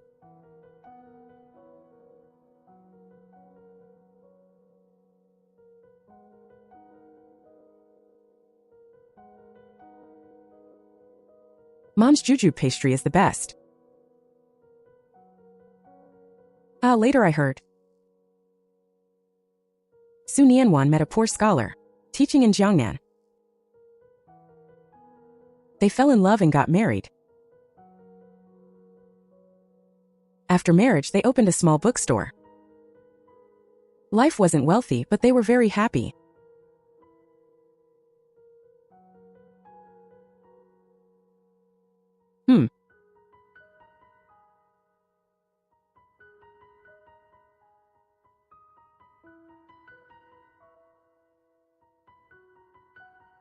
Mom's jujube pastry is the best. Later I heard Su Nianwan met a poor scholar, teaching in Jiangnan. They fell in love and got married. After marriage, they opened a small bookstore. Life wasn't wealthy, but they were very happy.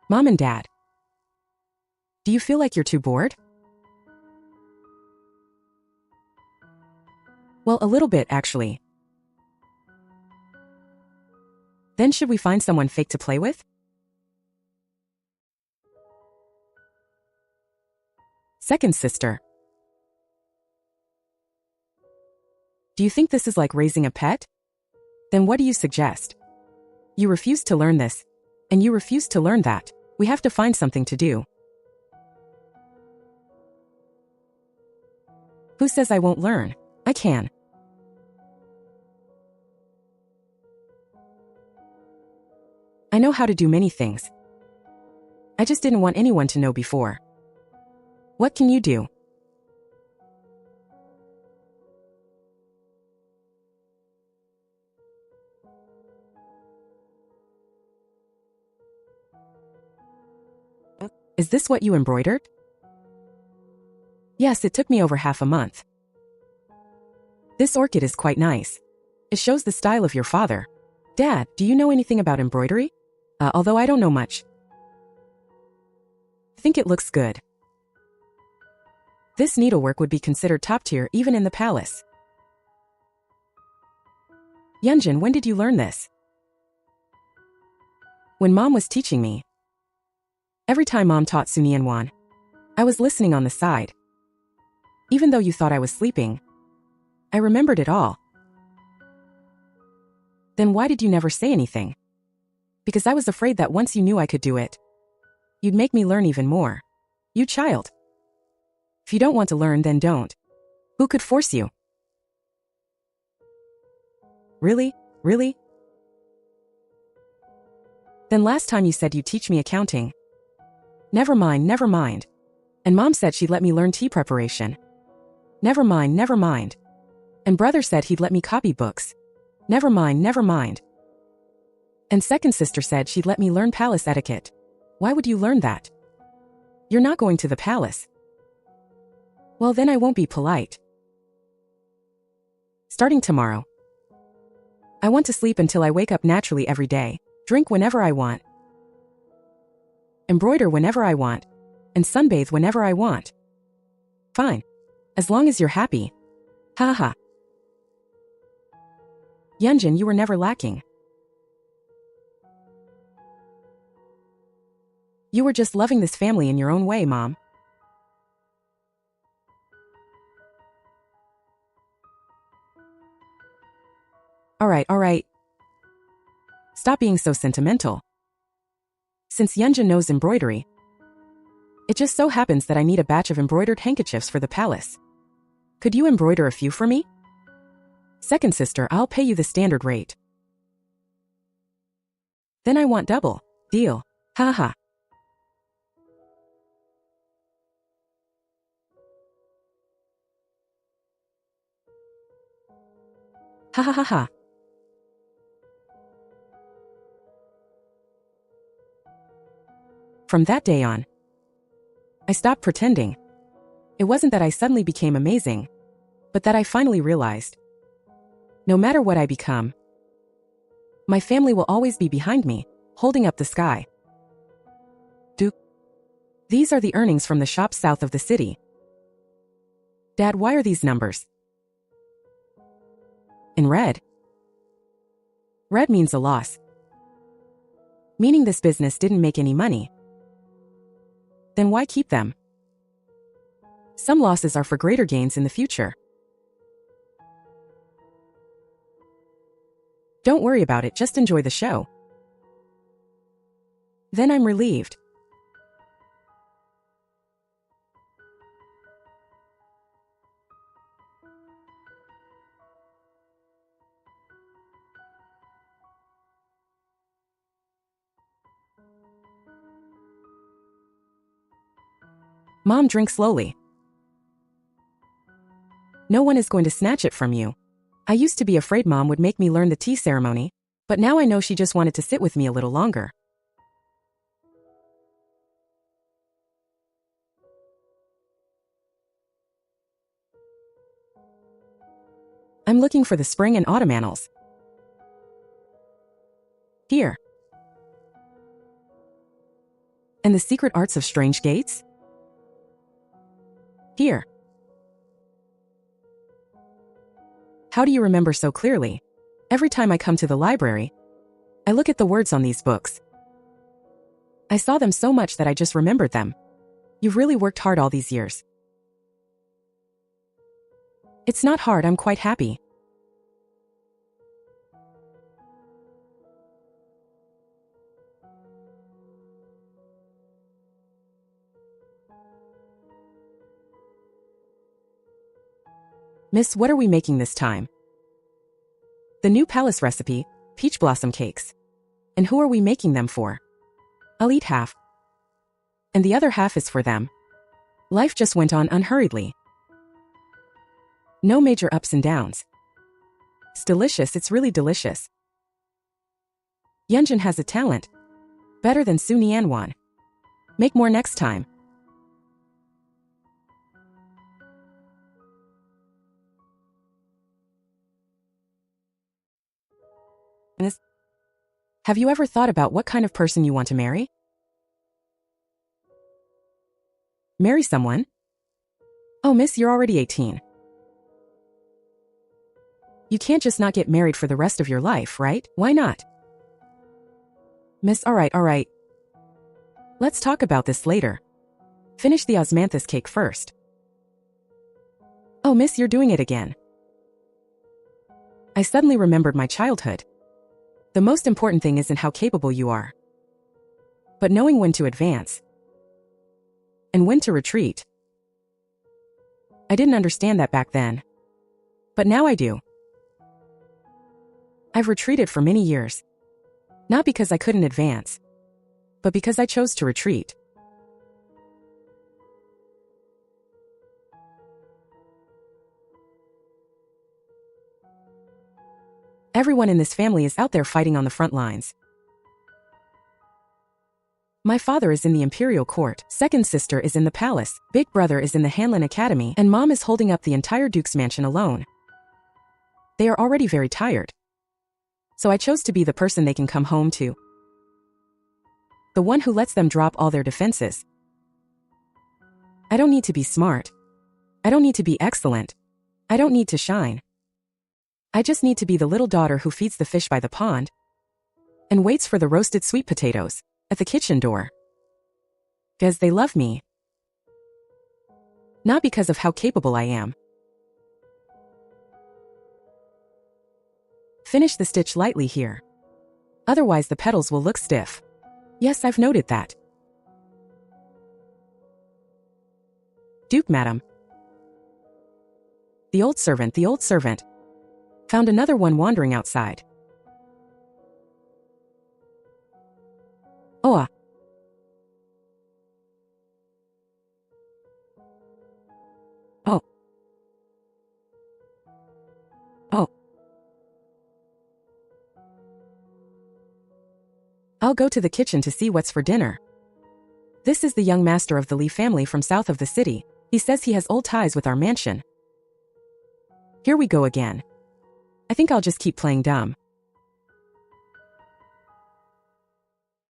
Mom and Dad. Do you feel like you're too bored? Well, a little bit, actually. Then should we find someone fake to play with? Second sister. Do you think this is like raising a pet? Then what do you suggest? You refuse to learn this, and you refuse to learn that. We have to find something to do. Who says I won't learn? I can. I know how to do many things. I just didn't want anyone to know before. What can you do? Is this what you embroidered? Yes, it took me over half a month. This orchid is quite nice. It shows the style of your father. Dad, do you know anything about embroidery? Although I don't know much. Think it looks good. This needlework would be considered top tier even in the palace. Yunjin, when did you learn this? When Mom was teaching me. Every time Mom taught Su Nianwan, I was listening on the side. Even though you thought I was sleeping, I remembered it all. Then why did you never say anything? Because I was afraid that once you knew I could do it, you'd make me learn even more. You child. If you don't want to learn, then don't. Who could force you? Really? Really? Then last time you said you'd teach me accounting. Never mind, never mind. And Mom said she'd let me learn tea preparation. Never mind, never mind. And brother said he'd let me copy books. Never mind, never mind. And second sister said she'd let me learn palace etiquette. Why would you learn that? You're not going to the palace. Well, then I won't be polite. Starting tomorrow. I want to sleep until I wake up naturally every day, drink whenever I want, embroider whenever I want, and sunbathe whenever I want. Fine. As long as you're happy. Ha ha. Yunjin, you were never lacking. You were just loving this family in your own way, Mom. Alright. Stop being so sentimental. Since Yunjin knows embroidery, it just so happens that I need a batch of embroidered handkerchiefs for the palace. Could you embroider a few for me? Second sister, I'll pay you the standard rate. Then I want double. Deal. Ha ha. Ha ha ha ha. From that day on, I stopped pretending. It wasn't that I suddenly became amazing, but that I finally realized, no matter what I become, my family will always be behind me, holding up the sky. These are the earnings from the shops south of the city. Dad, why are these numbers in red? Red means a loss, meaning this business didn't make any money. Then why keep them? Some losses are for greater gains in the future. Don't worry about it, just enjoy the show. Then I'm relieved. Mom, drink slowly. No one is going to snatch it from you. I used to be afraid Mom would make me learn the tea ceremony, but now I know she just wanted to sit with me a little longer. I'm looking for the spring and autumn annals. Here. And the secret arts of strange gates? Here. How do you remember so clearly? Every time I come to the library, I look at the words on these books. I saw them so much that I just remembered them. You've really worked hard all these years. It's not hard, I'm quite happy. Miss, what are we making this time? The new palace recipe, peach blossom cakes. And who are we making them for? I'll eat half. And the other half is for them. Life just went on unhurriedly. No major ups and downs. It's delicious, it's really delicious. Yunjin has a talent. Better than Su Nianwan. Make more next time. Have you ever thought about what kind of person you want to marry? Marry someone? Oh, miss, you're already 18. You can't just not get married for the rest of your life, right? Why not? Miss, all right. Let's talk about this later. Finish the osmanthus cake first. Oh, miss, you're doing it again. I suddenly remembered my childhood. The most important thing isn't how capable you are, but knowing when to advance and when to retreat. I didn't understand that back then, but now I do. I've retreated for many years, not because I couldn't advance, but because I chose to retreat. Everyone in this family is out there fighting on the front lines. My father is in the imperial court, second sister is in the palace, big brother is in the Hanlin Academy, and mom is holding up the entire duke's mansion alone. They are already very tired. So I chose to be the person they can come home to. The one who lets them drop all their defenses. I don't need to be smart. I don't need to be excellent. I don't need to shine. I just need to be the little daughter who feeds the fish by the pond and waits for the roasted sweet potatoes at the kitchen door. Because they love me. Not because of how capable I am. Finish the stitch lightly here. Otherwise the petals will look stiff. Yes, I've noted that. Duke, madam. The old servant. Found another one wandering outside. Oh. Oh. Oh. I'll go to the kitchen to see what's for dinner. This is the young master of the Lee family from south of the city. He says he has old ties with our mansion. Here we go again. I think I'll just keep playing dumb.